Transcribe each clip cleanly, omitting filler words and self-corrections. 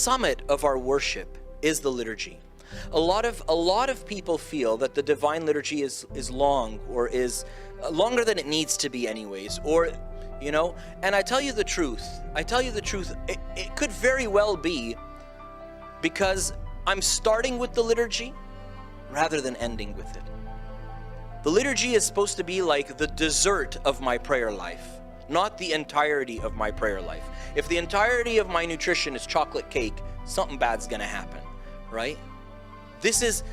summit of our worship is the liturgy. A lot of people feel that the divine liturgy is long, or is longer than it needs to be anyways, or and I tell you the truth, it could very well be because I'm starting with the liturgy rather than ending with it. The liturgy is supposed to be like the dessert of my prayer life, not the entirety of my prayer life. If the entirety of my nutrition is chocolate cake, something bad's gonna happen, right? This is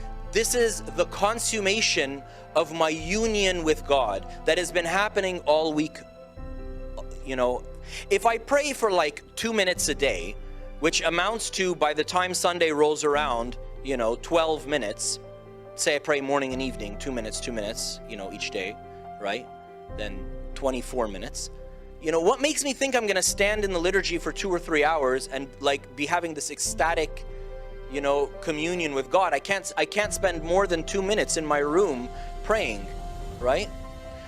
the consummation of my union with God that has been happening all week. If I pray for like 2 minutes a day, which amounts to, by the time Sunday rolls around, 12 minutes, say I pray morning and evening, 2 minutes, each day, right? Then 24 minutes. What makes me think I'm gonna stand in the liturgy for 2 or 3 hours and like be having this ecstatic, communion with God? I can't spend more than 2 minutes in my room praying, right?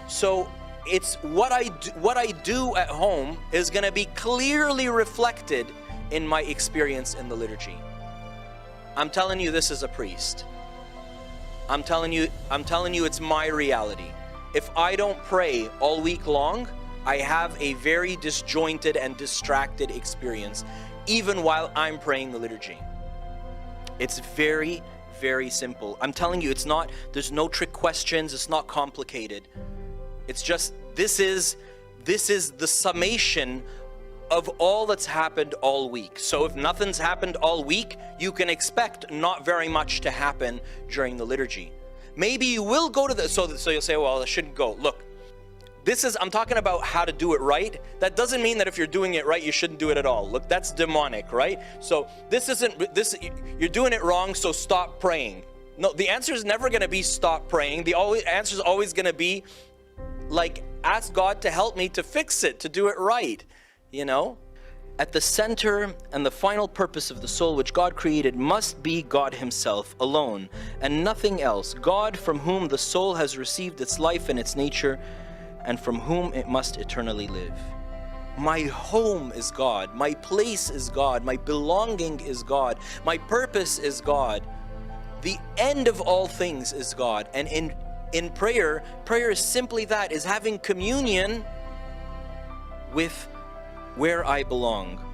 So it's what I do at home is gonna be clearly reflected in my experience in the liturgy. I'm telling you this as a priest. I'm telling you it's my reality. If I don't pray all week long, I have a very disjointed and distracted experience, even while I'm praying the liturgy. It's very, very simple. I'm telling you, there's no trick questions, it's not complicated. It's just, this is the summation of all that's happened all week. So if nothing's happened all week, you can expect not very much to happen during the liturgy. Maybe you will go to so you'll say, well, I shouldn't go. Look, I'm talking about how to do it right. That doesn't mean that if you're doing it right, you shouldn't do it at all. Look, that's demonic, right? So you're doing it wrong, so stop praying. No, the answer is never gonna be stop praying. The answer is always gonna be like, ask God to help me to fix it, to do it right, At the center and the final purpose of the soul which God created must be God himself alone and nothing else. God, from whom the soul has received its life and its nature, and from whom it must eternally live. My home is God. My place is God. My belonging is God. My purpose is God. The end of all things is God. And in prayer is simply that, is having communion with where I belong.